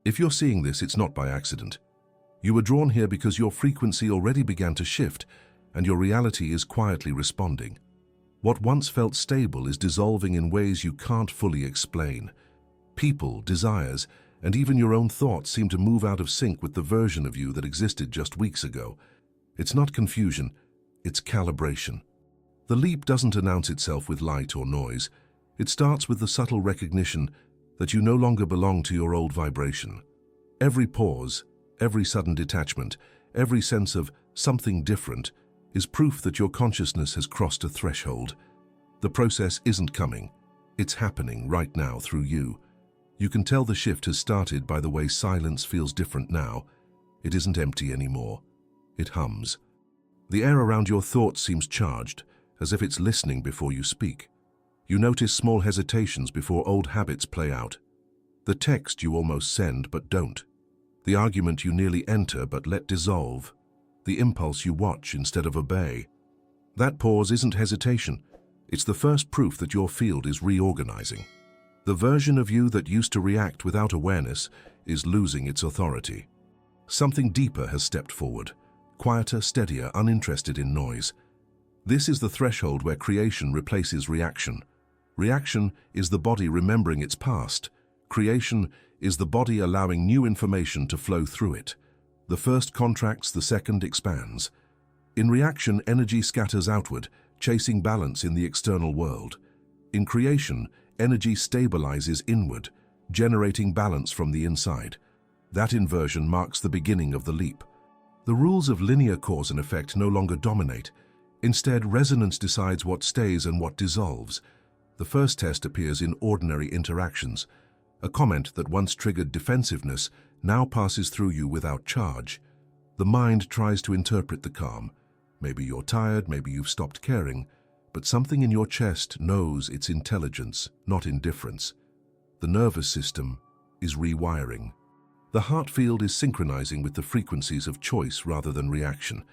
If you're seeing this, it's not by accident. You were drawn here because your frequency already began to shift, and your reality is quietly responding. What once felt stable is dissolving in ways you can't fully explain. People, desires, and even your own thoughts seem to move out of sync with the version of you that existed just weeks ago. It's not confusion, it's calibration. The leap doesn't announce itself with light or noise. It starts with the subtle recognition that you no longer belong to your old vibration. Every pause, every sudden detachment, every sense of something different is proof that your consciousness has crossed a threshold. The process isn't coming. It's happening right now through you. You can tell the shift has started by the way silence feels different now. It isn't empty anymore. It hums. The air around your thoughts seems charged, as if it's listening before you speak. You notice small hesitations before old habits play out. The text you almost send but don't. The argument you nearly enter but let dissolve. The impulse you watch instead of obey. That pause isn't hesitation. It's the first proof that your field is reorganizing. The version of you that used to react without awareness is losing its authority. Something deeper has stepped forward, quieter, steadier, uninterested in noise. This is the threshold where creation replaces reaction. Reaction is the body remembering its past. Creation is the body allowing new information to flow through it. The first contracts, the second expands. In reaction, energy scatters outward, chasing balance in the external world. In creation, energy stabilizes inward, generating balance from the inside. That inversion marks the beginning of the leap. The rules of linear cause and effect no longer dominate. Instead, resonance decides what stays and what dissolves. The first test appears in ordinary interactions. A comment that once triggered defensiveness now passes through you without charge. The mind tries to interpret the calm. Maybe you're tired, maybe you've stopped caring, but something in your chest knows it's intelligence, not indifference. The nervous system is rewiring. The heart field is synchronizing with the frequencies of choice rather than reaction.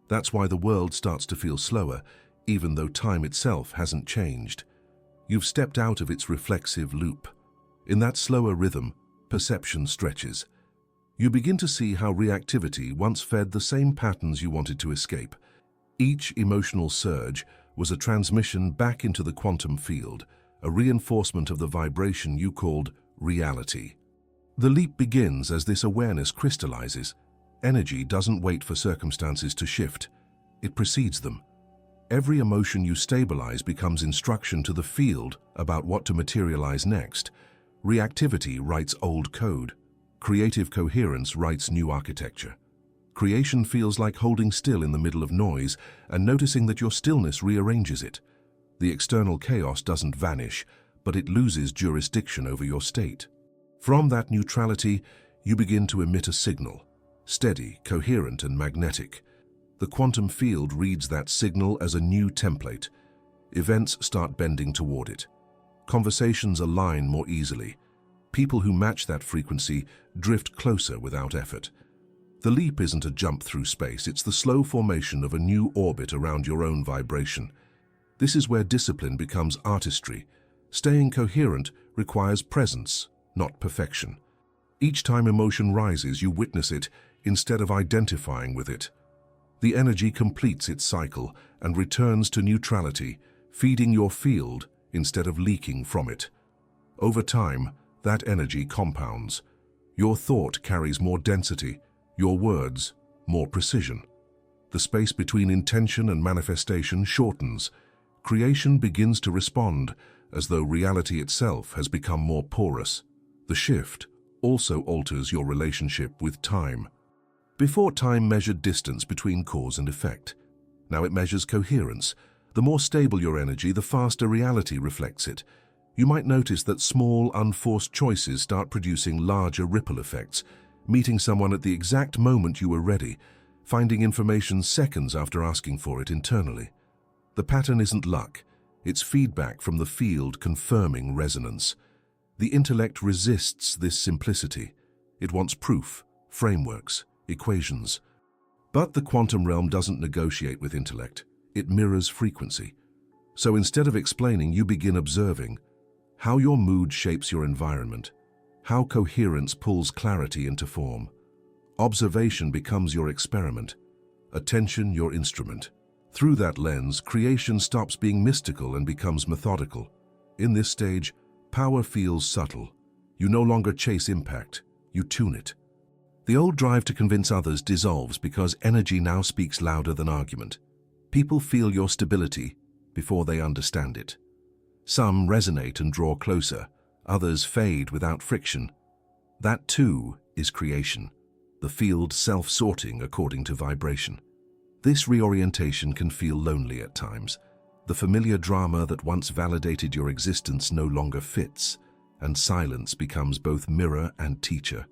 That's why the world starts to feel slower, even though time itself hasn't changed. You've stepped out of its reflexive loop. In that slower rhythm, perception stretches. You begin to see how reactivity once fed the same patterns you wanted to escape. Each emotional surge was a transmission back into the quantum field, a reinforcement of the vibration you called reality. The leap begins as this awareness crystallizes. Energy doesn't wait for circumstances to shift. It precedes them. Every emotion you stabilize becomes instruction to the field about what to materialize next. Reactivity writes old code. Creative coherence writes new architecture. Creation feels like holding still in the middle of noise and noticing that your stillness rearranges it. The external chaos doesn't vanish, but it loses jurisdiction over your state. From that neutrality, you begin to emit a signal, steady, coherent, and magnetic. The quantum field reads that signal as a new template. Events start bending toward it. Conversations align more easily. People who match that frequency drift closer without effort. The leap isn't a jump through space, it's the slow formation of a new orbit around your own vibration. This is where discipline becomes artistry. Staying coherent requires presence, not perfection. Each time emotion rises, you witness it instead of identifying with it. The energy completes its cycle and returns to neutrality, feeding your field instead of leaking from it. Over time, that energy compounds. Your thought carries more density, your words more precision. The space between intention and manifestation shortens. Creation begins to respond as though reality itself has become more porous. The shift also alters your relationship with time. Before, time measured distance between cause and effect. Now it measures coherence. The more stable your energy, the faster reality reflects it. You might notice that small, unforced choices start producing larger ripple effects. Meeting someone at the exact moment you were ready, finding information seconds after asking for it internally. The pattern isn't luck, it's feedback from the field confirming resonance. The intellect resists this simplicity. It wants proof, frameworks, equations. But the quantum realm doesn't negotiate with intellect, it mirrors frequency. So instead of explaining, you begin observing how your mood shapes your environment, how coherence pulls clarity into form. Observation becomes your experiment, attention your instrument. Through that lens, creation stops being mystical and becomes methodical. In this stage, power feels subtle. You no longer chase impact, you tune it. The old drive to convince others dissolves because energy now speaks louder than argument. People feel your stability before they understand it. Some resonate and draw closer, others fade without friction. That too is creation, the field self-sorting according to vibration. This reorientation can feel lonely at times. The familiar drama that once validated your existence no longer fits, and silence becomes both mirror and teacher.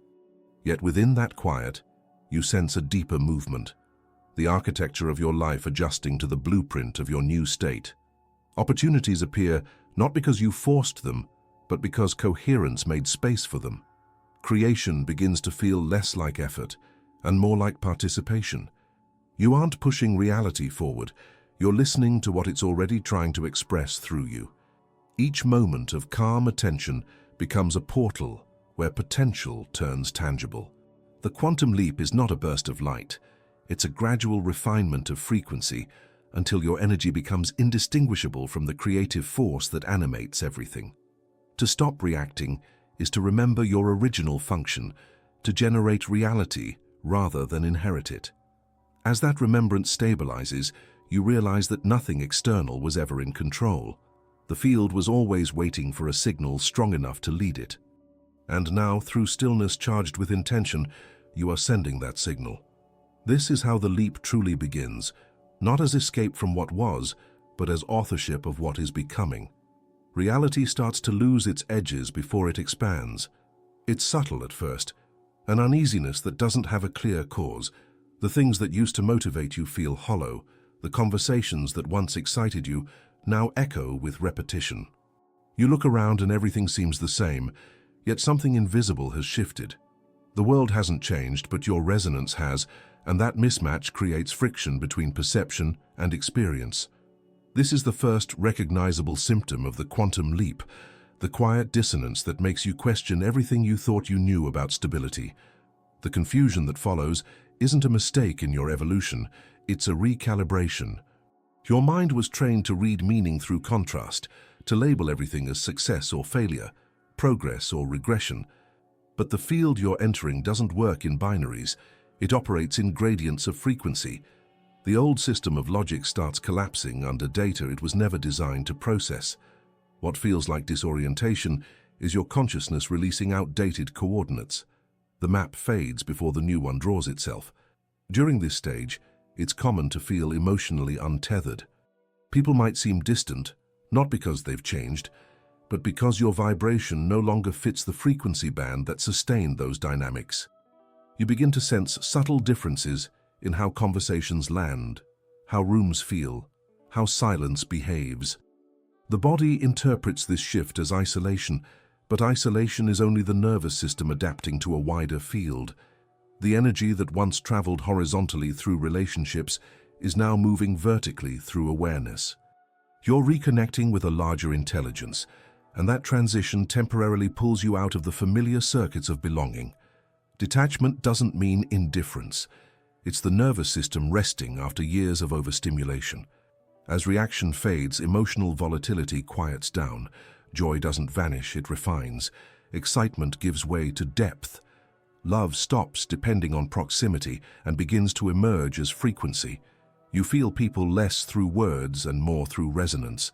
Yet within that quiet, you sense a deeper movement, the architecture of your life adjusting to the blueprint of your new state. Opportunities appear not because you forced them, but because coherence made space for them. Creation begins to feel less like effort and more like participation. You aren't pushing reality forward, you're listening to what it's already trying to express through you. Each moment of calm attention becomes a portal where potential turns tangible. The quantum leap is not a burst of light, it's a gradual refinement of frequency until your energy becomes indistinguishable from the creative force that animates everything. To stop reacting is to remember your original function, to generate reality rather than inherit it. As that remembrance stabilizes, you realize that nothing external was ever in control. The field was always waiting for a signal strong enough to lead it. And now, through stillness charged with intention, you are sending that signal. This is how the leap truly begins, not as escape from what was, but as authorship of what is becoming. Reality starts to lose its edges before it expands. It's subtle at first, an uneasiness that doesn't have a clear cause. The things that used to motivate you feel hollow. The conversations that once excited you now echo with repetition. You look around and everything seems the same, yet something invisible has shifted. The world hasn't changed, but your resonance has, and that mismatch creates friction between perception and experience. This is the first recognizable symptom of the quantum leap, the quiet dissonance that makes you question everything you thought you knew about stability. The confusion that follows isn't a mistake in your evolution, it's a recalibration. Your mind was trained to read meaning through contrast, to label everything as success or failure, progress or regression. But the field you're entering doesn't work in binaries, it operates in gradients of frequency. The old system of logic starts collapsing under data it was never designed to process. What feels like disorientation is your consciousness releasing outdated coordinates. The map fades before the new one draws itself. During this stage, it's common to feel emotionally untethered. People might seem distant, not because they've changed, but because your vibration no longer fits the frequency band that sustained those dynamics. You begin to sense subtle differences in how conversations land, how rooms feel, how silence behaves. The body interprets this shift as isolation, but isolation is only the nervous system adapting to a wider field. The energy that once traveled horizontally through relationships is now moving vertically through awareness. You're reconnecting with a larger intelligence, and that transition temporarily pulls you out of the familiar circuits of belonging. Detachment doesn't mean indifference. It's the nervous system resting after years of overstimulation. As reaction fades, emotional volatility quiets down. Joy doesn't vanish, it refines. Excitement gives way to depth. Love stops depending on proximity and begins to emerge as frequency. You feel people less through words and more through resonance.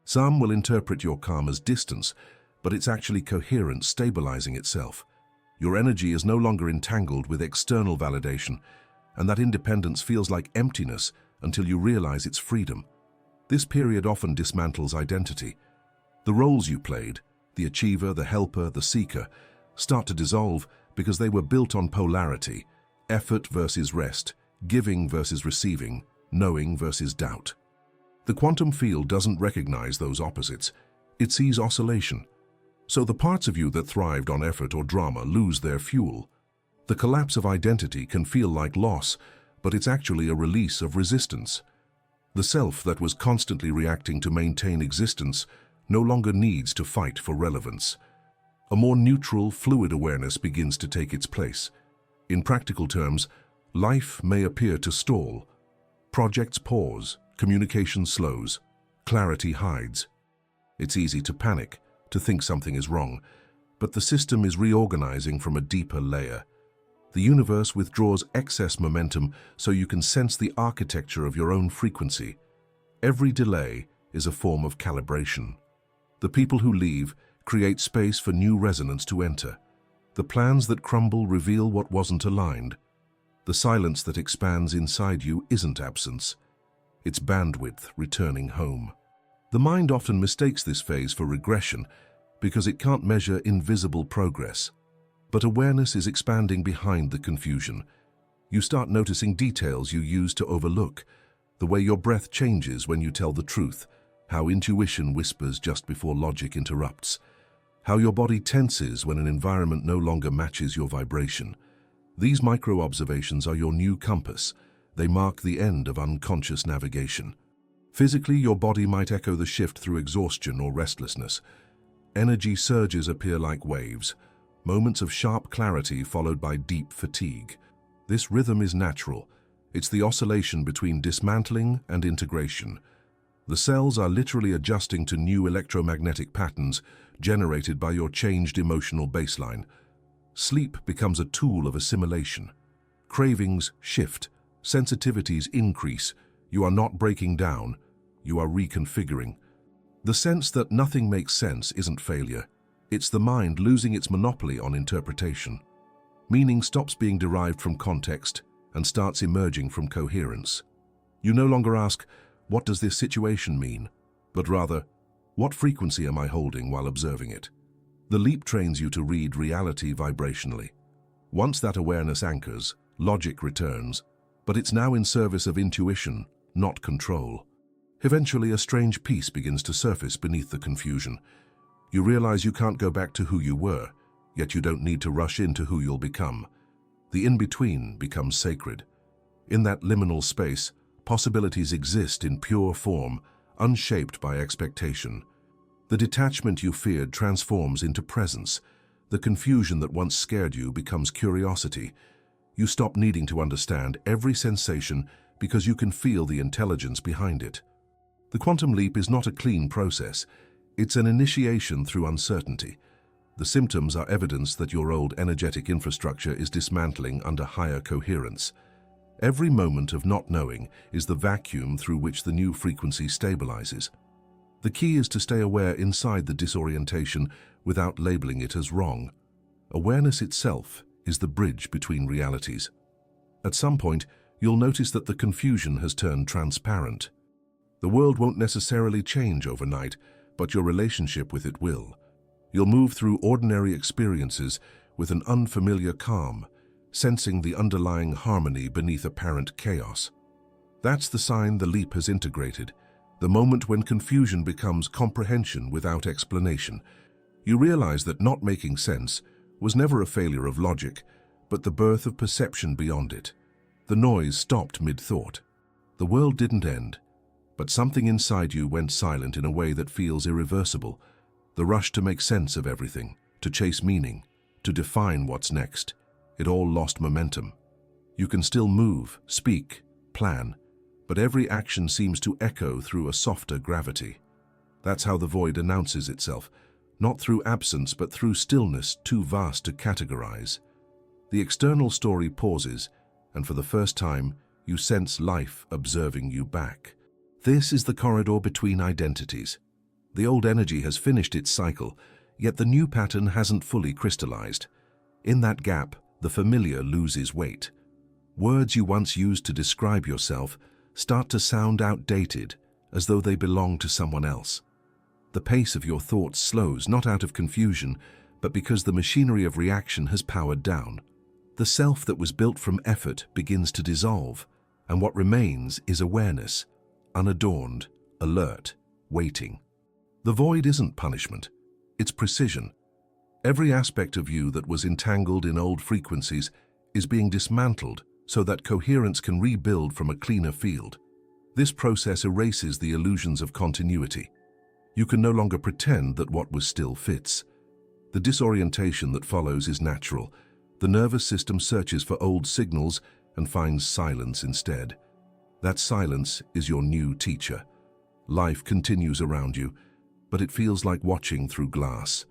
Some will interpret your calm as distance, but it's actually coherence stabilizing itself. Your energy is no longer entangled with external validation, and that independence feels like emptiness until you realize it's freedom. This period often dismantles identity. The roles you played, the achiever, the helper, the seeker, start to dissolve because they were built on polarity, effort versus rest, giving versus receiving, knowing versus doubt. The quantum field doesn't recognize those opposites. It sees oscillation. So the parts of you that thrived on effort or drama lose their fuel. The collapse of identity can feel like loss, but it's actually a release of resistance. The self that was constantly reacting to maintain existence no longer needs to fight for relevance. A more neutral, fluid awareness begins to take its place. In practical terms, life may appear to stall. Projects pause, communication slows, clarity hides. It's easy to panic, to think something is wrong, but the system is reorganizing from a deeper layer. The universe withdraws excess momentum so you can sense the architecture of your own frequency. Every delay is a form of calibration. The people who leave create space for new resonance to enter. The plans that crumble reveal what wasn't aligned. The silence that expands inside you isn't absence. It's bandwidth returning home. The mind often mistakes this phase for regression because it can't measure invisible progress. But awareness is expanding behind the confusion. You start noticing details you used to overlook, the way your breath changes when you tell the truth, how intuition whispers just before logic interrupts, how your body tenses when an environment no longer matches your vibration. These micro-observations are your new compass. They mark the end of unconscious navigation. Physically, your body might echo the shift through exhaustion or restlessness. Energy surges appear like waves, moments of sharp clarity followed by deep fatigue. This rhythm is natural. It's the oscillation between dismantling and integration. The cells are literally adjusting to new electromagnetic patterns generated by your changed emotional baseline. Sleep becomes a tool of assimilation. Cravings shift, sensitivities increase. You are not breaking down, you are reconfiguring. The sense that nothing makes sense isn't failure. It's the mind losing its monopoly on interpretation. Meaning stops being derived from context and starts emerging from coherence. You no longer ask, what does this situation mean? But rather, what frequency am I holding while observing it? The leap trains you to read reality vibrationally. Once that awareness anchors, logic returns, but it's now in service of intuition, not control. Eventually, a strange peace begins to surface beneath the confusion. You realize you can't go back to who you were, yet you don't need to rush into who you'll become. The in-between becomes sacred. In that liminal space, possibilities exist in pure form, unshaped by expectation. The detachment you feared transforms into presence. The confusion that once scared you becomes curiosity. You stop needing to understand every sensation because you can feel the intelligence behind it. The quantum leap is not a clean process. It's an initiation through uncertainty. The symptoms are evidence that your old energetic infrastructure is dismantling under higher coherence. Every moment of not knowing is the vacuum through which the new frequency stabilizes. The key is to stay aware inside the disorientation without labeling it as wrong. Awareness itself is the bridge between realities. At some point, you'll notice that the confusion has turned transparent. The world won't necessarily change overnight, but your relationship with it will. You'll move through ordinary experiences with an unfamiliar calm, sensing the underlying harmony beneath apparent chaos. That's the sign the leap has integrated, the moment when confusion becomes comprehension without explanation. You realize that not making sense was never a failure of logic, but the birth of perception beyond it. The noise stopped mid-thought. The world didn't end, but something inside you went silent in a way that feels irreversible. The rush to make sense of everything, to chase meaning, to define what's next. It all lost momentum. You can still move, speak, plan, but every action seems to echo through a softer gravity. That's how the void announces itself, not through absence but through stillness too vast to categorize. The external story pauses, and for the first time, you sense life observing you back. This is the corridor between identities. The old energy has finished its cycle, yet the new pattern hasn't fully crystallized. In that gap, the familiar loses weight. Words you once used to describe yourself start to sound outdated, as though they belong to someone else. The pace of your thoughts slows not out of confusion, but because the machinery of reaction has powered down. The self that was built from effort begins to dissolve, and what remains is awareness, unadorned, alert, waiting. The void isn't punishment, it's precision. Every aspect of you that was entangled in old frequencies is being dismantled so that coherence can rebuild from a cleaner field. This process erases the illusions of continuity. You can no longer pretend that what was still fits. The disorientation that follows is natural. The nervous system searches for old signals and finds silence instead. That silence is your new teacher. Life continues around you, but it feels like watching through glass.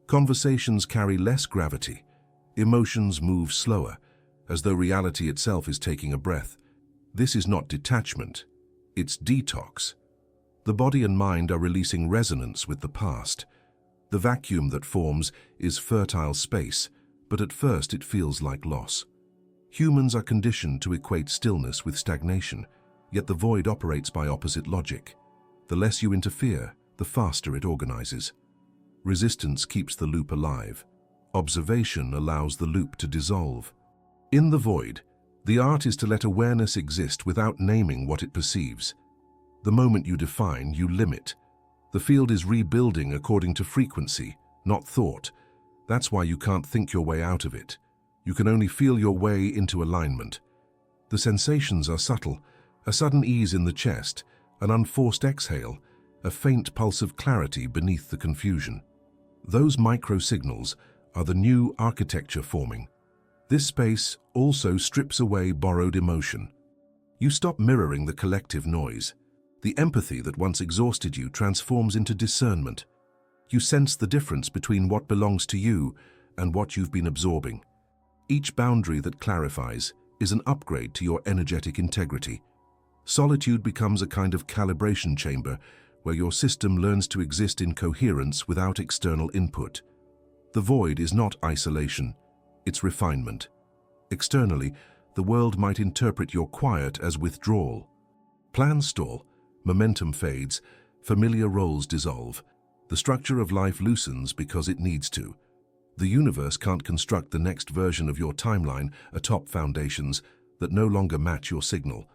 Conversations carry less gravity. Emotions move slower, as though reality itself is taking a breath. This is not detachment, it's detox. The body and mind are releasing resonance with the past. The vacuum that forms is fertile space, but at first it feels like loss. Humans are conditioned to equate stillness with stagnation, yet the void operates by opposite logic. The less you interfere, the faster it organizes. Resistance keeps the loop alive. Observation allows the loop to dissolve. In the void, the art is to let awareness exist without naming what it perceives. The moment you define, you limit. The field is rebuilding according to frequency, not thought. That's why you can't think your way out of it. You can only feel your way into alignment. The sensations are subtle, a sudden ease in the chest, an unforced exhale, a faint pulse of clarity beneath the confusion. Those micro-signals are the new architecture forming. This space also strips away borrowed emotion. You stop mirroring the collective noise. The empathy that once exhausted you transforms into discernment. You sense the difference between what belongs to you and what you've been absorbing. Each boundary that clarifies is an upgrade to your energetic integrity. Solitude becomes a kind of calibration chamber where your system learns to exist in coherence without external input. The void is not isolation, it's refinement. Externally, the world might interpret your quiet as withdrawal. Plans stall, momentum fades, familiar roles dissolve. The structure of life loosens because it needs to. The universe can't construct the next version of your timeline atop foundations that no longer match your signal.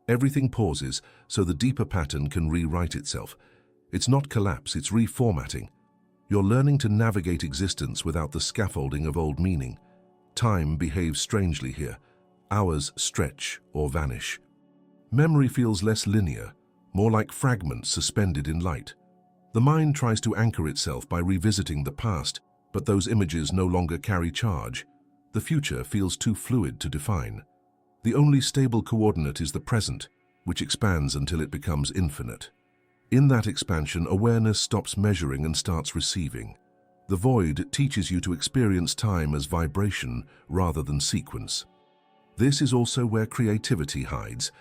Everything pauses so the deeper pattern can rewrite itself. It's not collapse, it's reformatting. You're learning to navigate existence without the scaffolding of old meaning. Time behaves strangely here. Hours stretch or vanish. Memory feels less linear, more like fragments suspended in light. The mind tries to anchor itself by revisiting the past, but those images no longer carry charge. The future feels too fluid to define. The only stable coordinate is the present, which expands until it becomes infinite. In that expansion, awareness stops measuring and starts receiving. The void teaches you to experience time as vibration rather than sequence. This is also where creativity hides,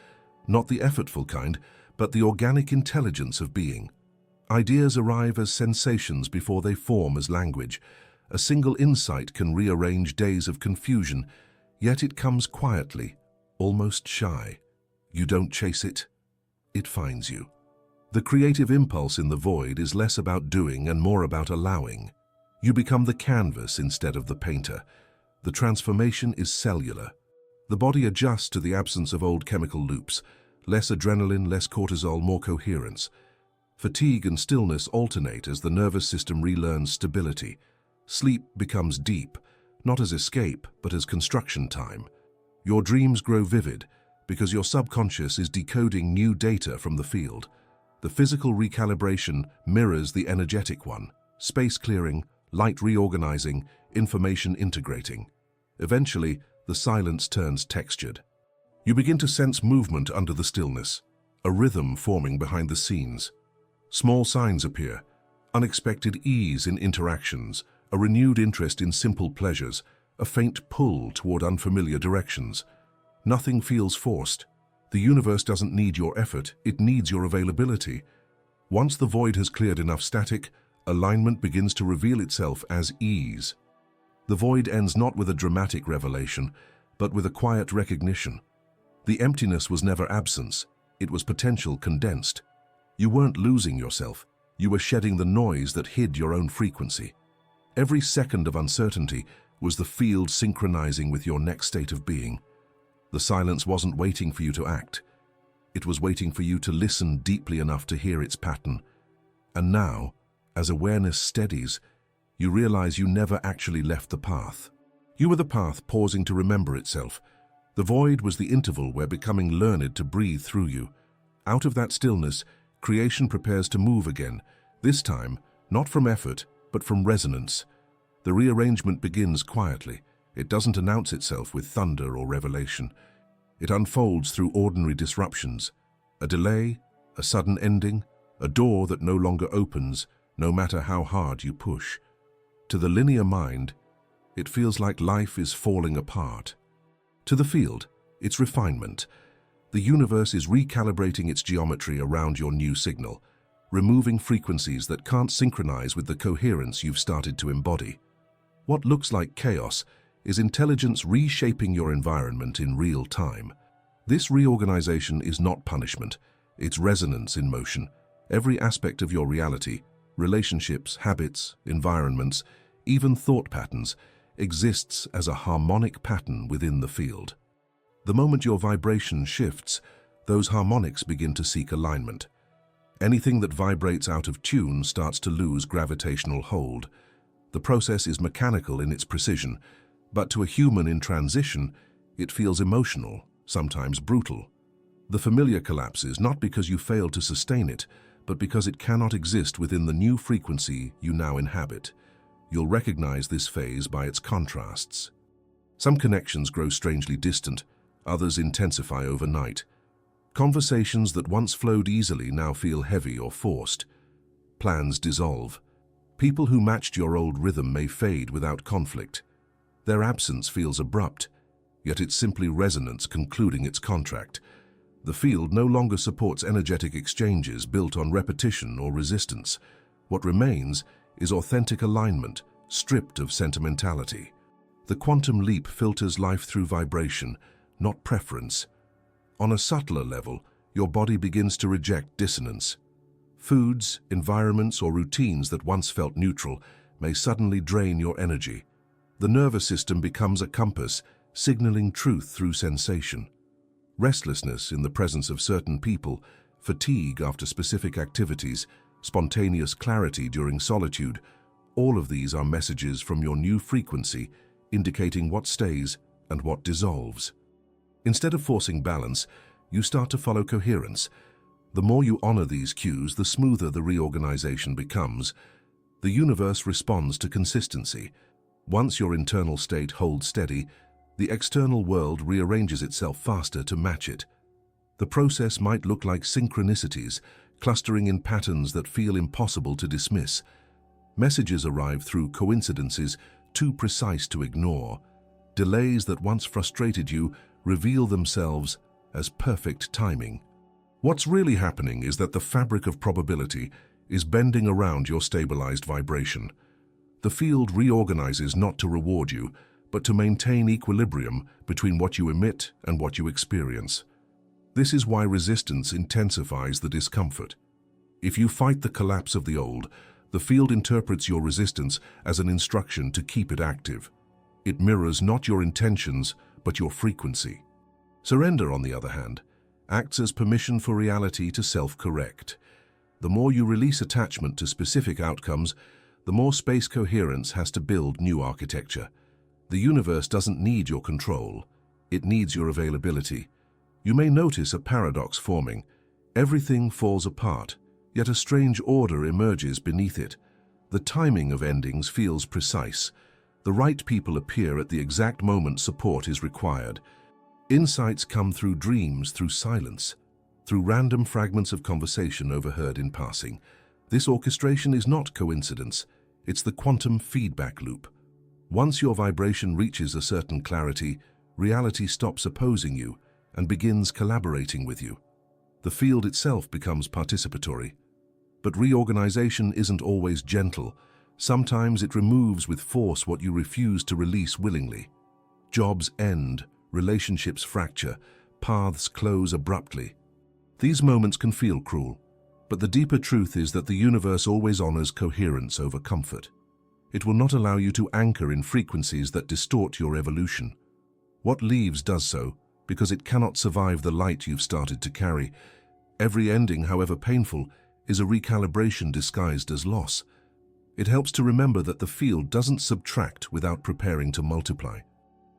not the effortful kind, but the organic intelligence of being. Ideas arrive as sensations before they form as language. A single insight can rearrange days of confusion, yet it comes quietly, almost shy. You don't chase it, it finds you. The creative impulse in the void is less about doing and more about allowing. You become the canvas instead of the painter. The transformation is cellular. The body adjusts to the absence of old chemical loops. Less adrenaline, less cortisol, more coherence. Fatigue and stillness alternate as the nervous system relearns stability. Sleep becomes deep, not as escape, but as construction time. Your dreams grow vivid because your subconscious is decoding new data from the field. The physical recalibration mirrors the energetic one. Space clearing, light reorganizing, information integrating. Eventually, the silence turns textured. You begin to sense movement under the stillness, a rhythm forming behind the scenes. Small signs appear, unexpected ease in interactions, a renewed interest in simple pleasures, a faint pull toward unfamiliar directions. Nothing feels forced. The universe doesn't need your effort, it needs your availability. Once the void has cleared enough static, alignment begins to reveal itself as ease. The void ends not with a dramatic revelation, but with a quiet recognition. The emptiness was never absence, it was potential condensed. You weren't losing yourself, you were shedding the noise that hid your own frequency. Every second of uncertainty was the field synchronizing with your next state of being. The silence wasn't waiting for you to act. It was waiting for you to listen deeply enough to hear its pattern. And now, as awareness steadies, you realize you never actually left the path. You were the path pausing to remember itself. The void was the interval where becoming learned to breathe through you. Out of that stillness, creation prepares to move again, this time not from effort, but from resonance. The rearrangement begins quietly. It doesn't announce itself with thunder or revelation. It unfolds through ordinary disruptions. A delay, a sudden ending, a door that no longer opens, no matter how hard you push. To the linear mind, it feels like life is falling apart. To the field, it's refinement. The universe is recalibrating its geometry around your new signal, removing frequencies that can't synchronize with the coherence you've started to embody. What looks like chaos is intelligence reshaping your environment in real time. This reorganization is not punishment, it's resonance in motion. Every aspect of your reality, relationships, habits, environments, even thought patterns, exists as a harmonic pattern within the field. The moment your vibration shifts, those harmonics begin to seek alignment. Anything that vibrates out of tune starts to lose gravitational hold. The process is mechanical in its precision, but to a human in transition, it feels emotional, sometimes brutal. The familiar collapses not because you failed to sustain it, but because it cannot exist within the new frequency you now inhabit. You'll recognize this phase by its contrasts. Some connections grow strangely distant, others intensify overnight. Conversations that once flowed easily now feel heavy or forced. Plans dissolve. People who matched your old rhythm may fade without conflict. Their absence feels abrupt, yet it's simply resonance concluding its contract. The field no longer supports energetic exchanges built on repetition or resistance. What remains is authentic alignment, stripped of sentimentality. The quantum leap filters life through vibration, not preference. On a subtler level, your body begins to reject dissonance. Foods, environments, or routines that once felt neutral may suddenly drain your energy. The nervous system becomes a compass, signaling truth through sensation. Restlessness in the presence of certain people, fatigue after specific activities, spontaneous clarity during solitude, all of these are messages from your new frequency, indicating what stays and what dissolves. Instead of forcing balance, you start to follow coherence. The more you honor these cues, the smoother the reorganization becomes. The universe responds to consistency. Once your internal state holds steady, the external world rearranges itself faster to match it. The process might look like synchronicities, clustering in patterns that feel impossible to dismiss. Messages arrive through coincidences too precise to ignore. Delays that once frustrated you reveal themselves as perfect timing. What's really happening is that the fabric of probability is bending around your stabilized vibration. The field reorganizes not to reward you, but to maintain equilibrium between what you emit and what you experience. This is why resistance intensifies the discomfort. If you fight the collapse of the old, the field interprets your resistance as an instruction to keep it active. It mirrors not your intentions, but your frequency. Surrender, on the other hand, acts as permission for reality to self-correct. The more you release attachment to specific outcomes, the more space coherence has to build new architecture. The universe doesn't need your control, it needs your availability. You may notice a paradox forming. Everything falls apart, yet a strange order emerges beneath it. The timing of endings feels precise. The right people appear at the exact moment support is required. Insights come through dreams, through silence, through random fragments of conversation overheard in passing. This orchestration is not coincidence, it's the quantum feedback loop. Once your vibration reaches a certain clarity, reality stops opposing you and begins collaborating with you. The field itself becomes participatory. But reorganization isn't always gentle. Sometimes it removes with force what you refuse to release willingly. Jobs end, relationships fracture, paths close abruptly. These moments can feel cruel, but the deeper truth is that the universe always honors coherence over comfort. It will not allow you to anchor in frequencies that distort your evolution. What leaves does so, because it cannot survive the light you've started to carry. Every ending, however painful, is a recalibration disguised as loss. It helps to remember that the field doesn't subtract without preparing to multiply.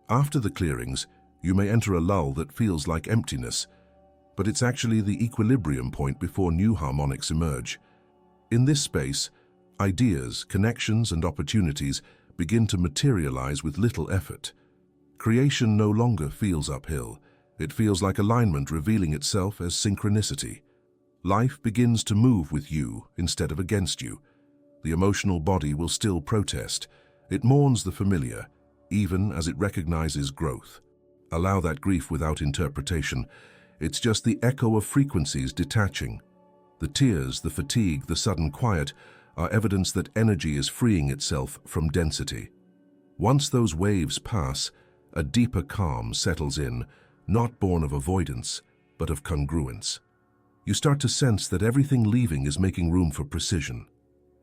After the clearings, you may enter a lull that feels like emptiness, but it's actually the equilibrium point before new harmonics emerge. In this space, ideas, connections, and opportunities begin to materialize with little effort. Creation no longer feels uphill. It feels like alignment revealing itself as synchronicity. Life begins to move with you instead of against you. The emotional body will still protest. It mourns the familiar, even as it recognizes growth. Allow that grief without interpretation. It's just the echo of frequencies detaching. The tears, the fatigue, the sudden quiet are evidence that energy is freeing itself from density. Once those waves pass, a deeper calm settles in, not born of avoidance, but of congruence. You start to sense that everything leaving is making room for precision.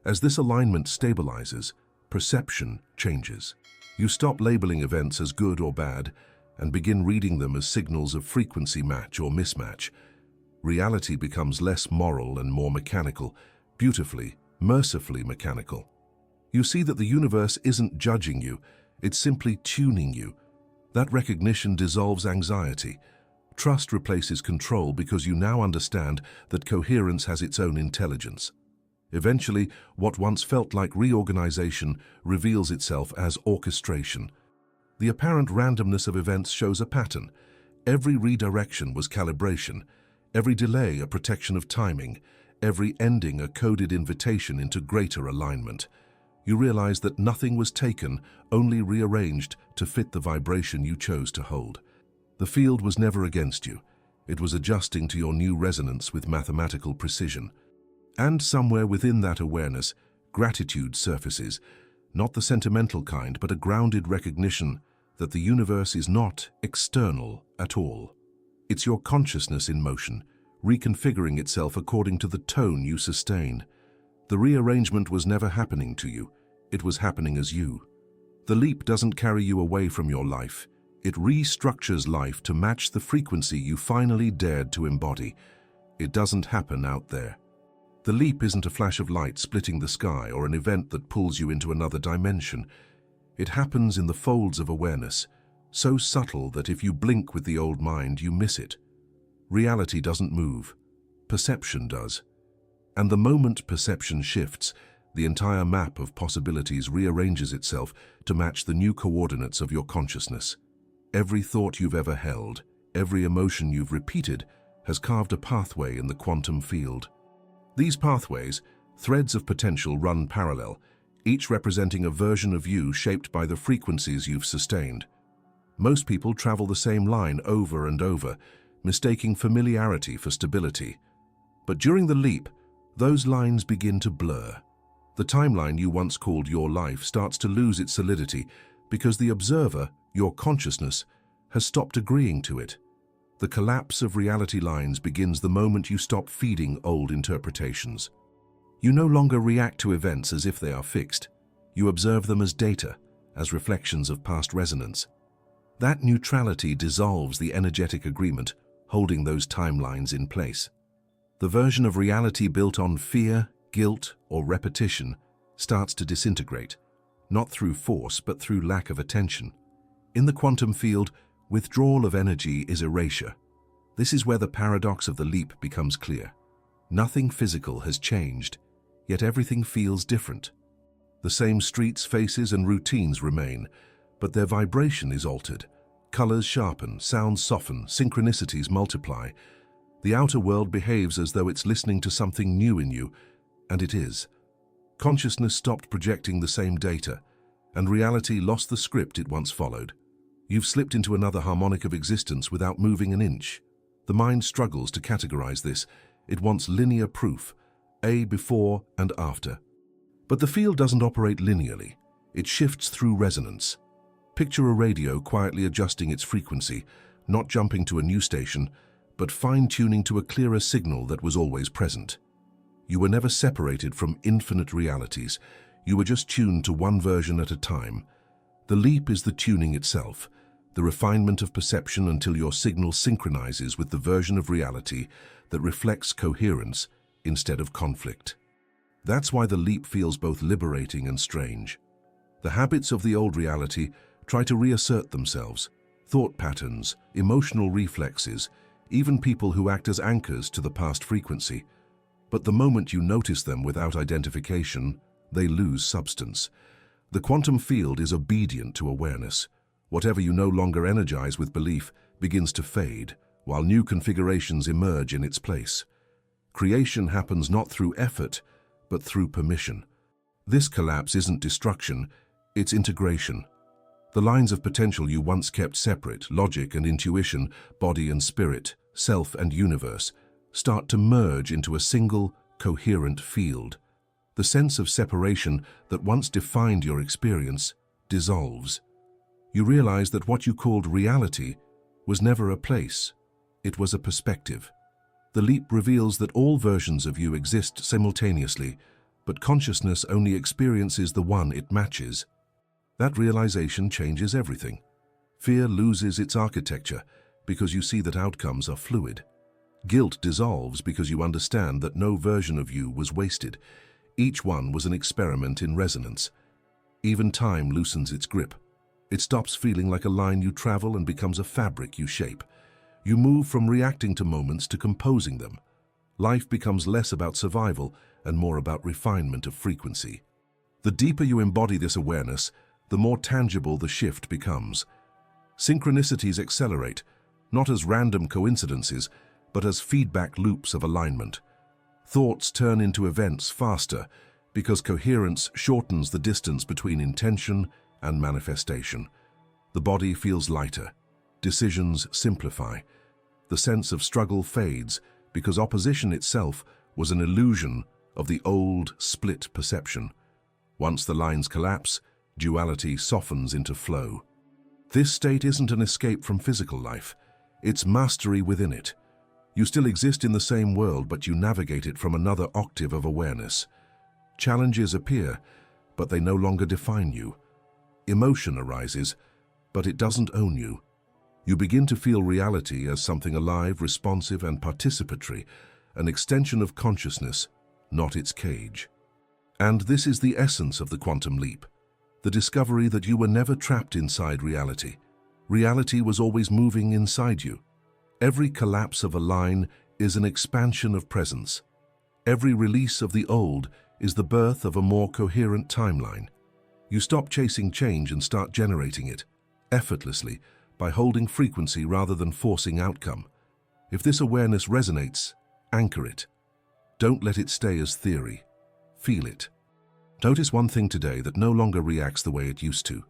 As this alignment stabilizes, perception changes. You stop labeling events as good or bad and begin reading them as signals of frequency match or mismatch. Reality becomes less moral and more mechanical, beautifully, mercifully mechanical. You see that the universe isn't judging you, it's simply tuning you. That recognition dissolves anxiety. Trust replaces control because you now understand that coherence has its own intelligence. Eventually, what once felt like reorganization reveals itself as orchestration. The apparent randomness of events shows a pattern. Every redirection was calibration, every delay a protection of timing, every ending a coded invitation into greater alignment. You realize that nothing was taken, only rearranged to fit the vibration you chose to hold. The field was never against you. It was adjusting to your new resonance with mathematical precision. And somewhere within that awareness, gratitude surfaces, not the sentimental kind, but a grounded recognition that the universe is not external at all. It's your consciousness in motion, reconfiguring itself according to the tone you sustain. The rearrangement was never happening to you, it was happening as you. The leap doesn't carry you away from your life. It restructures life to match the frequency you finally dared to embody. It doesn't happen out there. The leap isn't a flash of light splitting the sky or an event that pulls you into another dimension. It happens in the folds of awareness, so subtle that if you blink with the old mind, you miss it. Reality doesn't move. Perception does. And the moment perception shifts, the entire map of possibilities rearranges itself to match the new coordinates of your consciousness. Every thought you've ever held, every emotion you've repeated, has carved a pathway in the quantum field. These pathways, threads of potential, run parallel, each representing a version of you shaped by the frequencies you've sustained. Most people travel the same line over and over, mistaking familiarity for stability. But during the leap, those lines begin to blur. The timeline you once called your life starts to lose its solidity because the observer, your consciousness, has stopped agreeing to it. The collapse of reality lines begins the moment you stop feeding old interpretations. You no longer react to events as if they are fixed. You observe them as data, as reflections of past resonance. That neutrality dissolves the energetic agreement holding those timelines in place. The version of reality built on fear, guilt, or repetition starts to disintegrate, not through force but through lack of attention. In the quantum field, withdrawal of energy is erasure. This is where the paradox of the leap becomes clear. Nothing physical has changed, yet everything feels different. The same streets, faces, and routines remain, but their vibration is altered. Colors sharpen, sounds soften, synchronicities multiply. The outer world behaves as though it's listening to something new in you, and it is. Consciousness stopped projecting the same data, and reality lost the script it once followed. You've slipped into another harmonic of existence without moving an inch. The mind struggles to categorize this. It wants linear proof, A before and after. But the field doesn't operate linearly. It shifts through resonance. Picture a radio quietly adjusting its frequency, not jumping to a new station, but fine-tuning to a clearer signal that was always present. You were never separated from infinite realities. You were just tuned to one version at a time. The leap is the tuning itself, the refinement of perception until your signal synchronizes with the version of reality that reflects coherence instead of conflict. That's why the leap feels both liberating and strange. The habits of the old reality try to reassert themselves. Thought patterns, emotional reflexes, even people who act as anchors to the past frequency. But the moment you notice them without identification, they lose substance. The quantum field is obedient to awareness. Whatever you no longer energize with belief begins to fade, while new configurations emerge in its place. Creation happens not through effort, but through permission. This collapse isn't destruction, it's integration. The lines of potential you once kept separate, logic and intuition, body and spirit, self and universe, start to merge into a single, coherent field. The sense of separation that once defined your experience dissolves. You realize that what you called reality was never a place, it was a perspective. The leap reveals that all versions of you exist simultaneously, but consciousness only experiences the one it matches. That realization changes everything. Fear loses its architecture because you see that outcomes are fluid. Guilt dissolves because you understand that no version of you was wasted. Each one was an experiment in resonance. Even time loosens its grip. It stops feeling like a line you travel and becomes a fabric you shape. You move from reacting to moments to composing them. Life becomes less about survival and more about refinement of frequency. The deeper you embody this awareness, the more tangible the shift becomes. Synchronicities accelerate, not as random coincidences, but as feedback loops of alignment. Thoughts turn into events faster because coherence shortens the distance between intention and manifestation. The body feels lighter. Decisions simplify. The sense of struggle fades because opposition itself was an illusion of the old split perception. Once the lines collapse, duality softens into flow. This state isn't an escape from physical life. It's mastery within it. You still exist in the same world, but you navigate it from another octave of awareness. Challenges appear, but they no longer define you. Emotion arises, but it doesn't own you. You begin to feel reality as something alive, responsive, and participatory, an extension of consciousness, not its cage. And this is the essence of the quantum leap, the discovery that you were never trapped inside reality. Reality was always moving inside you. Every collapse of a line is an expansion of presence. Every release of the old is the birth of a more coherent timeline. You stop chasing change and start generating it, effortlessly, by holding frequency rather than forcing outcome. If this awareness resonates, anchor it. Don't let it stay as theory. Feel it. Notice one thing today that no longer reacts the way it used to.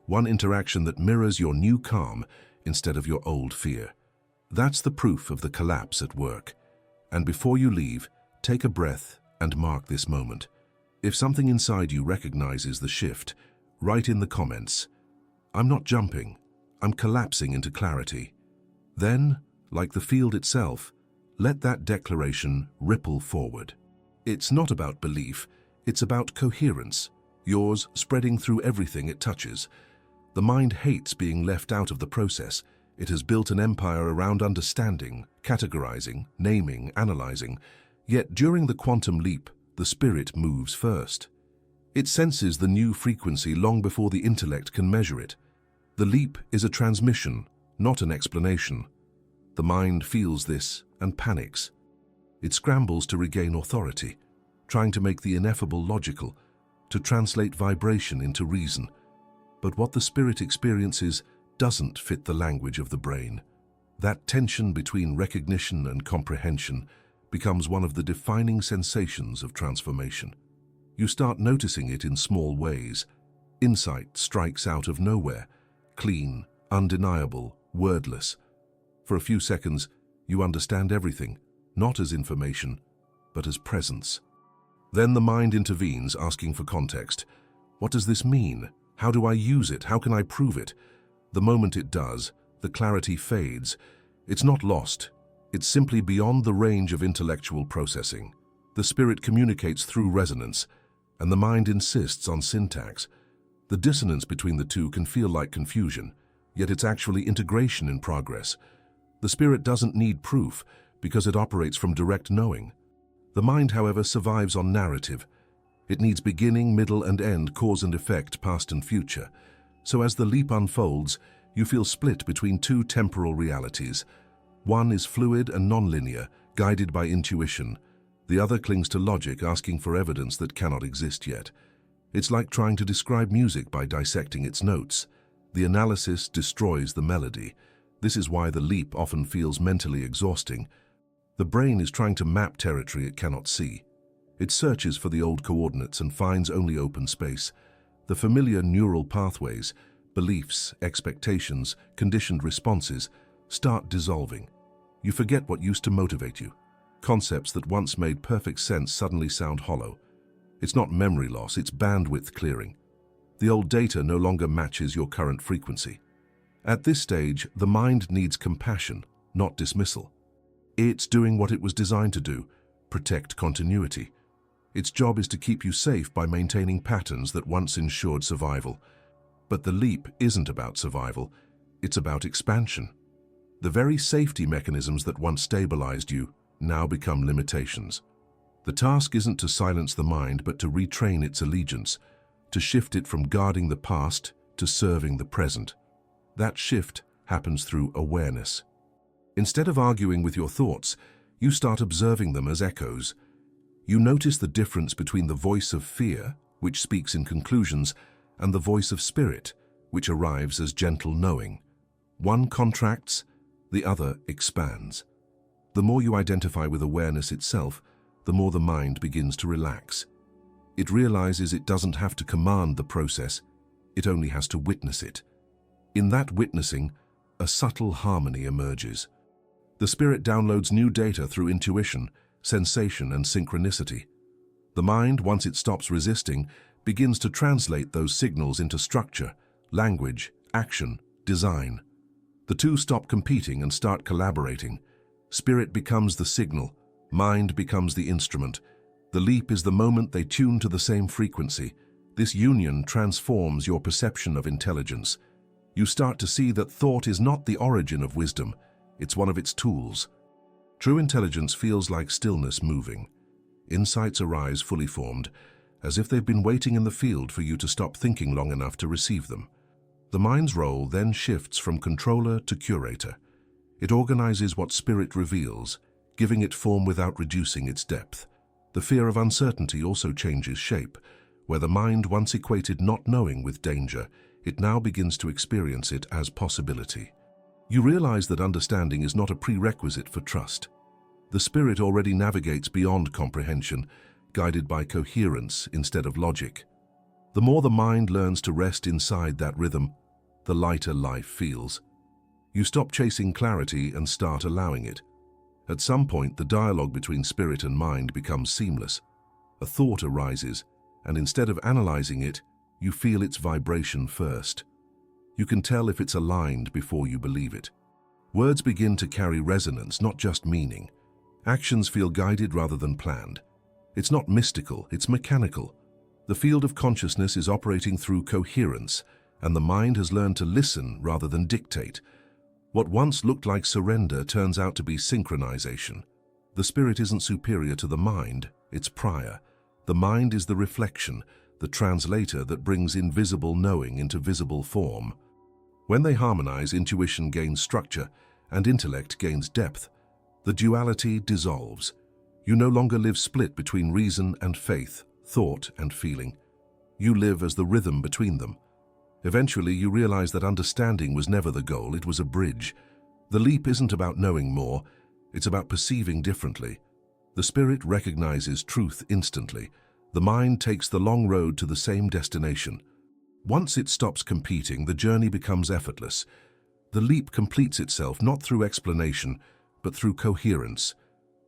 One interaction that mirrors your new calm instead of your old fear. That's the proof of the collapse at work. And before you leave, take a breath and mark this moment. If something inside you recognizes the shift, write in the comments, "I'm not jumping, I'm collapsing into clarity." Then, like the field itself, let that declaration ripple forward. It's not about belief, it's about coherence, yours spreading through everything it touches. The mind hates being left out of the process. It has built an empire around understanding, categorizing, naming, analyzing. Yet during the quantum leap, the spirit moves first. It senses the new frequency long before the intellect can measure it. The leap is a transmission, not an explanation. The mind feels this and panics. It scrambles to regain authority, trying to make the ineffable logical, to translate vibration into reason. But what the spirit experiences doesn't fit the language of the brain. That tension between recognition and comprehension becomes one of the defining sensations of transformation. You start noticing it in small ways. Insight strikes out of nowhere, clean, undeniable, wordless. For a few seconds, you understand everything, not as information, but as presence. Then the mind intervenes, asking for context. What does this mean? How do I use it? How can I prove it? The moment it does, the clarity fades. It's not lost. It's simply beyond the range of intellectual processing. The spirit communicates through resonance, and the mind insists on syntax. The dissonance between the two can feel like confusion, yet it's actually integration in progress. The spirit doesn't need proof because it operates from direct knowing. The mind, however, survives on narrative. It needs beginning, middle, and end, cause and effect, past and future. So as the leap unfolds, you feel split between two temporal realities. One is fluid and nonlinear, guided by intuition. The other clings to logic, asking for evidence that cannot exist yet. It's like trying to describe music by dissecting its notes. The analysis destroys the melody. This is why the leap often feels mentally exhausting. The brain is trying to map territory it cannot see. It searches for the old coordinates and finds only open space. The familiar neural pathways, beliefs, expectations, conditioned responses, start dissolving. You forget what used to motivate you. Concepts that once made perfect sense suddenly sound hollow. It's not memory loss, it's bandwidth clearing. The old data no longer matches your current frequency. At this stage, the mind needs compassion, not dismissal. It's doing what it was designed to do, protect continuity. Its job is to keep you safe by maintaining patterns that once ensured survival. But the leap isn't about survival, it's about expansion. The very safety mechanisms that once stabilized you now become limitations. The task isn't to silence the mind, but to retrain its allegiance, to shift it from guarding the past to serving the present. That shift happens through awareness. Instead of arguing with your thoughts, you start observing them as echoes. You notice the difference between the voice of fear, which speaks in conclusions, and the voice of spirit, which arrives as gentle knowing. One contracts, the other expands. The more you identify with awareness itself, the more the mind begins to relax. It realizes it doesn't have to command the process, it only has to witness it. In that witnessing, a subtle harmony emerges. The spirit downloads new data through intuition, sensation, and synchronicity. The mind, once it stops resisting, begins to translate those signals into structure, language, action, design. The two stop competing and start collaborating. Spirit becomes the signal, mind becomes the instrument. The leap is the moment they tune to the same frequency. This union transforms your perception of intelligence. You start to see that thought is not the origin of wisdom, it's one of its tools. True intelligence feels like stillness moving. Insights arise fully formed, as if they've been waiting in the field for you to stop thinking long enough to receive them. The mind's role then shifts from controller to curator. It organizes what spirit reveals, giving it form without reducing its depth. The fear of uncertainty also changes shape. Where the mind once equated not knowing with danger, it now begins to experience it as possibility. You realize that understanding is not a prerequisite for trust. The spirit already navigates beyond comprehension, guided by coherence instead of logic. The more the mind learns to rest inside that rhythm, the lighter life feels. You stop chasing clarity and start allowing it. At some point, the dialogue between spirit and mind becomes seamless. A thought arises, and instead of analyzing it, you feel its vibration first. You can tell if it's aligned before you believe it. Words begin to carry resonance, not just meaning. Actions feel guided rather than planned. It's not mystical, it's mechanical. The field of consciousness is operating through coherence, and the mind has learned to listen rather than dictate. What once looked like surrender turns out to be synchronization. The spirit isn't superior to the mind, it's prior. The mind is the reflection, the translator that brings invisible knowing into visible form. When they harmonize, intuition gains structure, and intellect gains depth. The duality dissolves. You no longer live split between reason and faith, thought and feeling. You live as the rhythm between them. Eventually, you realize that understanding was never the goal, it was a bridge. The leap isn't about knowing more, it's about perceiving differently. The spirit recognizes truth instantly. The mind takes the long road to the same destination. Once it stops competing, the journey becomes effortless. The leap completes itself not through explanation, but through coherence.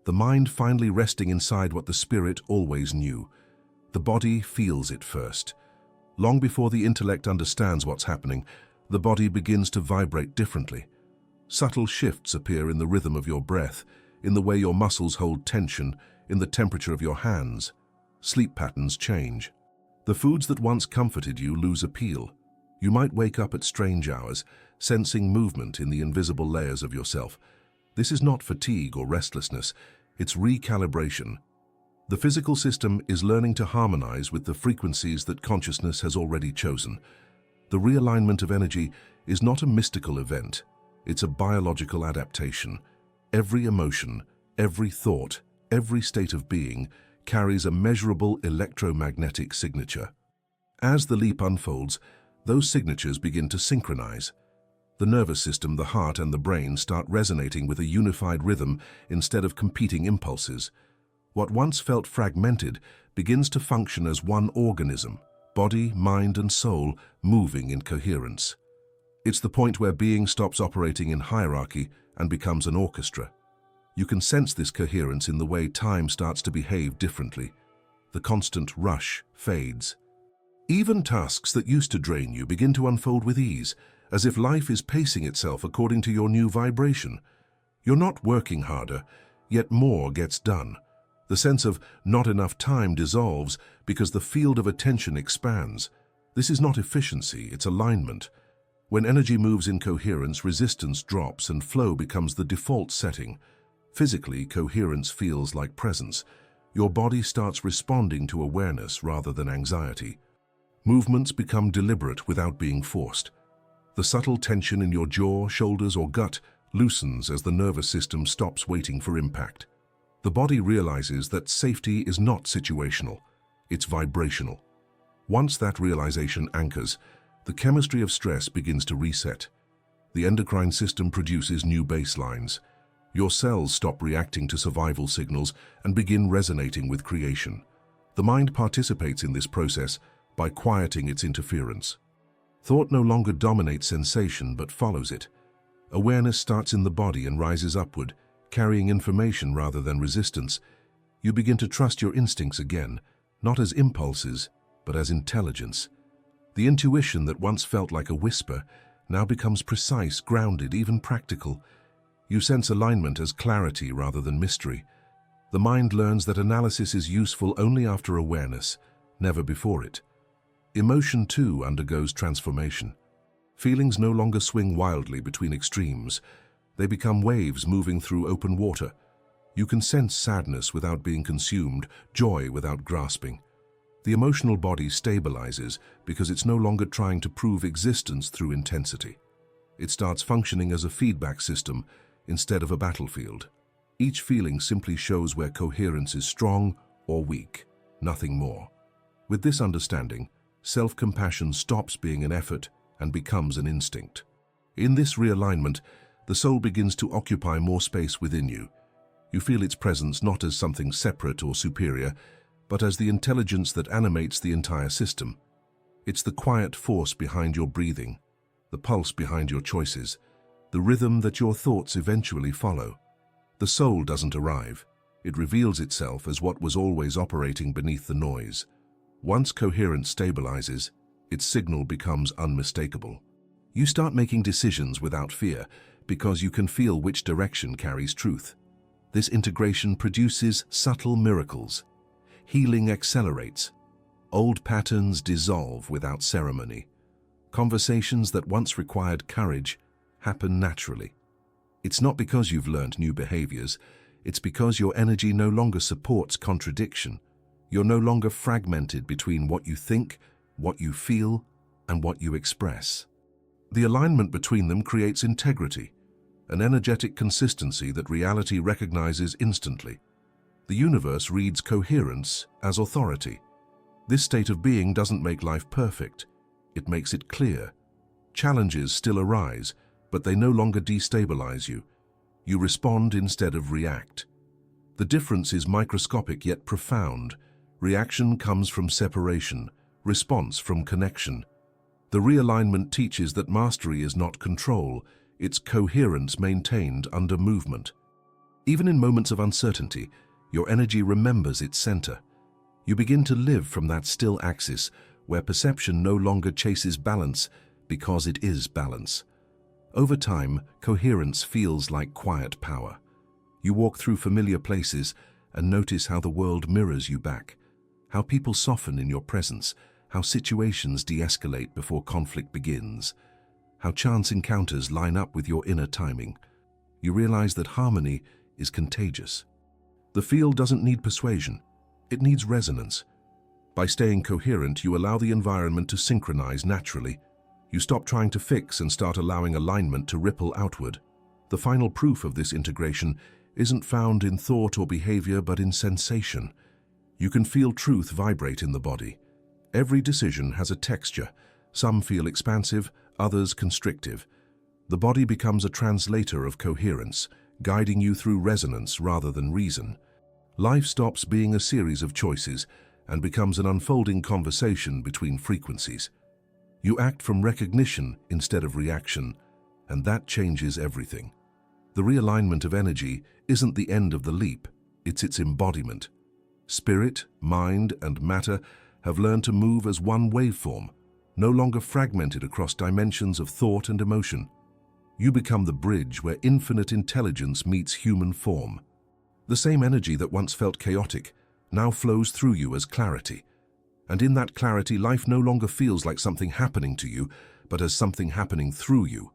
The mind finally resting inside what the spirit always knew. The body feels it first. Long before the intellect understands what's happening, the body begins to vibrate differently. Subtle shifts appear in the rhythm of your breath, in the way your muscles hold tension, in the temperature of your hands. Sleep patterns change. The foods that once comforted you lose appeal. You might wake up at strange hours, sensing movement in the invisible layers of yourself. This is not fatigue or restlessness, it's recalibration. The physical system is learning to harmonize with the frequencies that consciousness has already chosen. The realignment of energy is not a mystical event, it's a biological adaptation. Every emotion, every thought, every state of being carries a measurable electromagnetic signature. As the leap unfolds, those signatures begin to synchronize. The nervous system, the heart, and the brain start resonating with a unified rhythm instead of competing impulses. What once felt fragmented begins to function as one organism, body, mind, and soul moving in coherence. It's the point where being stops operating in hierarchy and becomes an orchestra. You can sense this coherence in the way time starts to behave differently. The constant rush fades. Even tasks that used to drain you begin to unfold with ease, as if life is pacing itself according to your new vibration. You're not working harder, yet more gets done. The sense of not enough time dissolves because the field of attention expands. This is not efficiency, it's alignment. When energy moves in coherence, resistance drops and flow becomes the default setting. Physically, coherence feels like presence. Your body starts responding to awareness rather than anxiety. Movements become deliberate without being forced. The subtle tension in your jaw, shoulders, or gut loosens as the nervous system stops waiting for impact. The body realizes that safety is not situational, it's vibrational. Once that realization anchors, the chemistry of stress begins to reset. The endocrine system produces new baselines. Your cells stop reacting to survival signals and begin resonating with creation. The mind participates in this process by quieting its interference. Thought no longer dominates sensation but follows it. Awareness starts in the body and rises upward, carrying information rather than resistance. You begin to trust your instincts again, not as impulses, but as intelligence. The intuition that once felt like a whisper now becomes precise, grounded, even practical. You sense alignment as clarity rather than mystery. The mind learns that analysis is useful only after awareness, never before it. Emotion, too, undergoes transformation. Feelings no longer swing wildly between extremes. They become waves moving through open water. You can sense sadness without being consumed, joy without grasping. The emotional body stabilizes because it's no longer trying to prove existence through intensity. It starts functioning as a feedback system instead of a battlefield. Each feeling simply shows where coherence is strong or weak, nothing more. With this understanding, self-compassion stops being an effort and becomes an instinct. In this realignment, the soul begins to occupy more space within you. You feel its presence not as something separate or superior, but as the intelligence that animates the entire system. It's the quiet force behind your breathing, the pulse behind your choices, the rhythm that your thoughts eventually follow. The soul doesn't arrive. It reveals itself as what was always operating beneath the noise. Once coherence stabilizes, its signal becomes unmistakable. You start making decisions without fear because you can feel which direction carries truth. This integration produces subtle miracles. Healing accelerates. Old patterns dissolve without ceremony. Conversations that once required courage happen naturally. It's not because you've learned new behaviors, it's because your energy no longer supports contradiction. You're no longer fragmented between what you think, what you feel, and what you express. The alignment between them creates integrity, an energetic consistency that reality recognizes instantly. The universe reads coherence as authority. This state of being doesn't make life perfect. It makes it clear. Challenges still arise, but they no longer destabilize you. You respond instead of react. The difference is microscopic yet profound. Reaction comes from separation, response from connection. The realignment teaches that mastery is not control, it's coherence maintained under movement. Even in moments of uncertainty, your energy remembers its center. You begin to live from that still axis where perception no longer chases balance because it is balance. Over time, coherence feels like quiet power. You walk through familiar places and notice how the world mirrors you back, how people soften in your presence, how situations de-escalate before conflict begins, how chance encounters line up with your inner timing. You realize that harmony is contagious. The field doesn't need persuasion, it needs resonance. By staying coherent, you allow the environment to synchronize naturally. You stop trying to fix and start allowing alignment to ripple outward. The final proof of this integration isn't found in thought or behavior, but in sensation. You can feel truth vibrate in the body. Every decision has a texture. Some feel expansive, others constrictive. The body becomes a translator of coherence, guiding you through resonance rather than reason. Life stops being a series of choices and becomes an unfolding conversation between frequencies. You act from recognition instead of reaction, and that changes everything. The realignment of energy isn't the end of the leap, it's its embodiment. Spirit, mind, and matter have learned to move as one waveform, no longer fragmented across dimensions of thought and emotion. You become the bridge where infinite intelligence meets human form. The same energy that once felt chaotic now flows through you as clarity. And in that clarity, life no longer feels like something happening to you, but as something happening through you,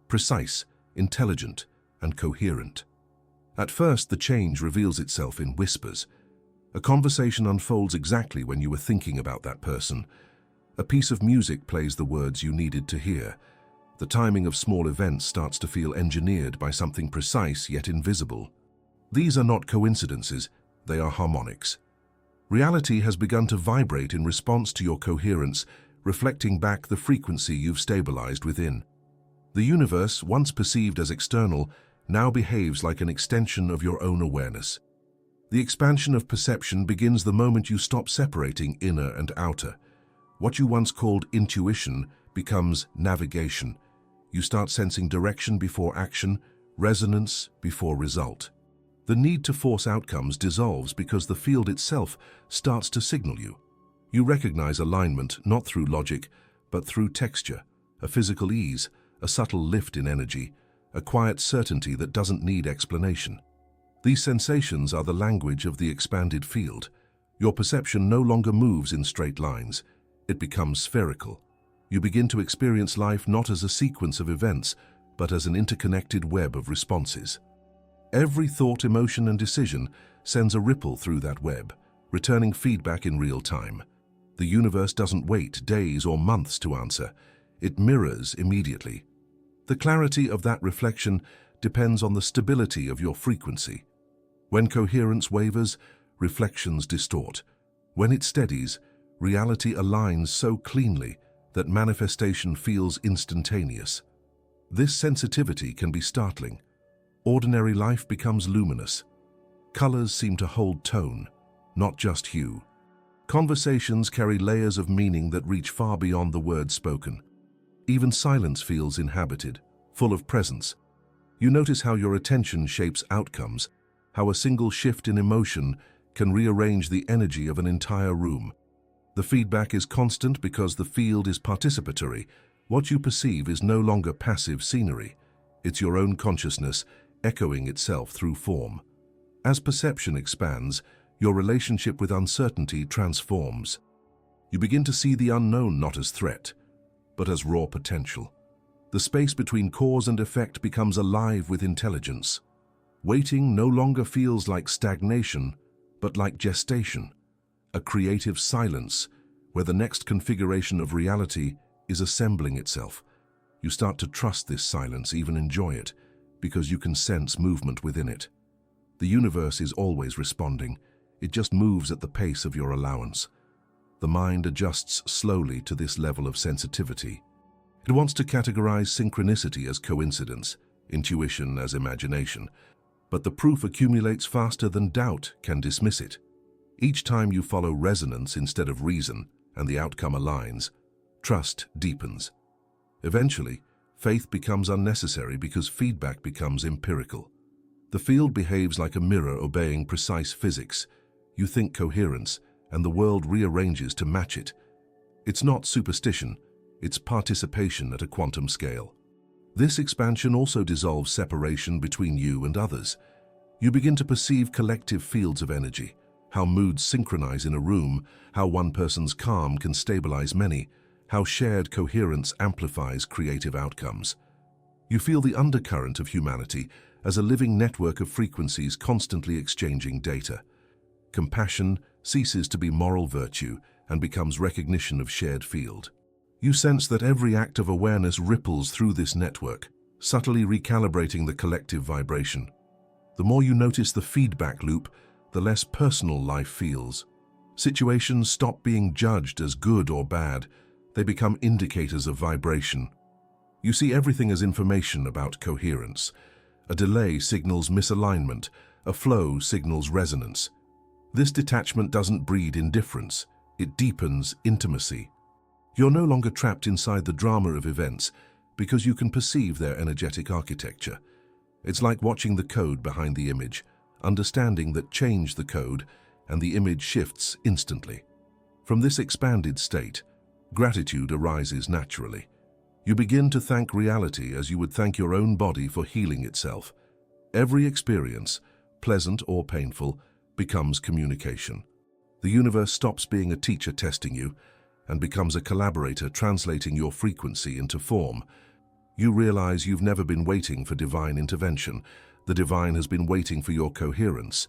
precise, intelligent, and coherent. At first, the change reveals itself in whispers. A conversation unfolds exactly when you were thinking about that person. A piece of music plays the words you needed to hear. The timing of small events starts to feel engineered by something precise yet invisible. These are not coincidences, they are harmonics. Reality has begun to vibrate in response to your coherence, reflecting back the frequency you've stabilized within. The universe, once perceived as external, now behaves like an extension of your own awareness. The expansion of perception begins the moment you stop separating inner and outer. What you once called intuition becomes navigation. You start sensing direction before action, resonance before result. The need to force outcomes dissolves because the field itself starts to signal you. You recognize alignment not through logic, but through texture, a physical ease, a subtle lift in energy, a quiet certainty that doesn't need explanation. These sensations are the language of the expanded field. Your perception no longer moves in straight lines. It becomes spherical. You begin to experience life not as a sequence of events, but as an interconnected web of responses. Every thought, emotion, and decision sends a ripple through that web, returning feedback in real time. The universe doesn't wait days or months to answer. It mirrors immediately. The clarity of that reflection depends on the stability of your frequency. When coherence wavers, reflections distort. When it steadies, reality aligns so cleanly that manifestation feels instantaneous. This sensitivity can be startling. Ordinary life becomes luminous. Colors seem to hold tone, not just hue. Conversations carry layers of meaning that reach far beyond the words spoken. Even silence feels inhabited, full of presence. You notice how your attention shapes outcomes, how a single shift in emotion can rearrange the energy of an entire room. The feedback is constant because the field is participatory. What you perceive is no longer passive scenery. It's your own consciousness echoing itself through form. As perception expands, your relationship with uncertainty transforms. You begin to see the unknown not as threat, but as raw potential. The space between cause and effect becomes alive with intelligence. Waiting no longer feels like stagnation, but like gestation, a creative silence where the next configuration of reality is assembling itself. You start to trust this silence, even enjoy it, because you can sense movement within it. The universe is always responding. It just moves at the pace of your allowance. The mind adjusts slowly to this level of sensitivity. It wants to categorize synchronicity as coincidence, intuition as imagination, but the proof accumulates faster than doubt can dismiss it. Each time you follow resonance instead of reason, and the outcome aligns, trust deepens. Eventually, faith becomes unnecessary because feedback becomes empirical. The field behaves like a mirror obeying precise physics. You think coherence, and the world rearranges to match it. It's not superstition, it's participation at a quantum scale. This expansion also dissolves separation between you and others. You begin to perceive collective fields of energy, how moods synchronize in a room, how one person's calm can stabilize many, how shared coherence amplifies creative outcomes. You feel the undercurrent of humanity as a living network of frequencies constantly exchanging data. Compassion ceases to be moral virtue and becomes recognition of shared field. You sense that every act of awareness ripples through this network, subtly recalibrating the collective vibration. The more you notice the feedback loop, the less personal life feels. Situations stop being judged as good or bad. They become indicators of vibration. You see everything as information about coherence. A delay signals misalignment, a flow signals resonance. This detachment doesn't breed indifference, it deepens intimacy. You're no longer trapped inside the drama of events because you can perceive their energetic architecture. It's like watching the code behind the image, understanding that change the code and the image shifts instantly. From this expanded state, gratitude arises naturally. You begin to thank reality as you would thank your own body for healing itself. Every experience, pleasant or painful, becomes communication. The universe stops being a teacher testing you and becomes a collaborator translating your frequency into form. You realize you've never been waiting for divine intervention. The divine has been waiting for your coherence.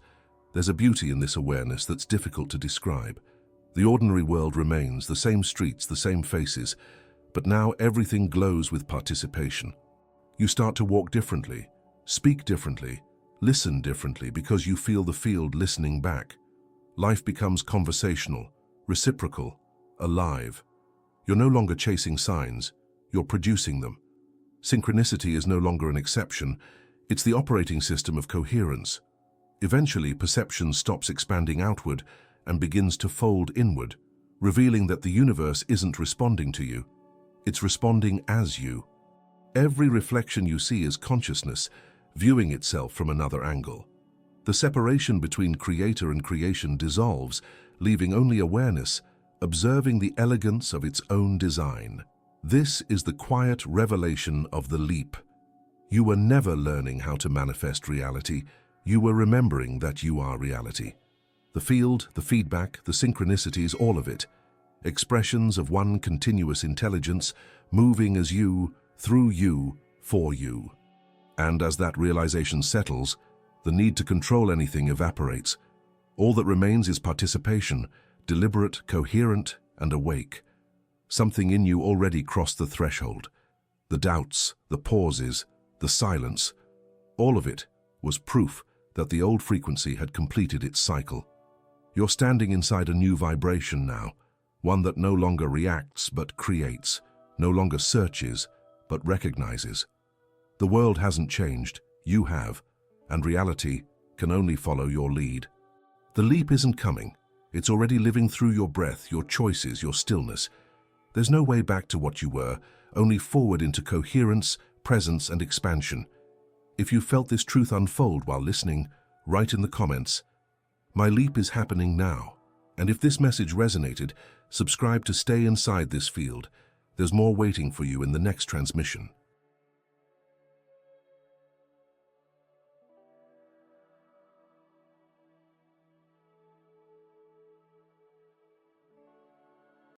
There's a beauty in this awareness that's difficult to describe. The ordinary world remains, the same streets, the same faces, but now everything glows with participation. You start to walk differently, speak differently, listen differently because you feel the field listening back. Life becomes conversational, reciprocal, alive. You're no longer chasing signs, you're producing them. Synchronicity is no longer an exception, it's the operating system of coherence. Eventually, perception stops expanding outward and begins to fold inward, revealing that the universe isn't responding to you. It's responding as you. Every reflection you see is consciousness, viewing itself from another angle. The separation between creator and creation dissolves, leaving only awareness, observing the elegance of its own design. This is the quiet revelation of the leap. You were never learning how to manifest reality, you were remembering that you are reality. The field, the feedback, the synchronicities, all of it. Expressions of one continuous intelligence, moving as you, through you, for you. And as that realization settles, the need to control anything evaporates. All that remains is participation, deliberate, coherent, and awake. Something in you already crossed the threshold. The doubts, the pauses, the silence, all of it was proof that the old frequency had completed its cycle. You're standing inside a new vibration now, one that no longer reacts but creates, no longer searches but recognizes. The world hasn't changed, you have, and reality can only follow your lead. The leap isn't coming, it's already living through your breath, your choices, your stillness. There's no way back to what you were, only forward into coherence, presence, and expansion. If you felt this truth unfold while listening, write in the comments, "My leap is happening now." And if this message resonated, subscribe to stay inside this field. There's more waiting for you in the next transmission.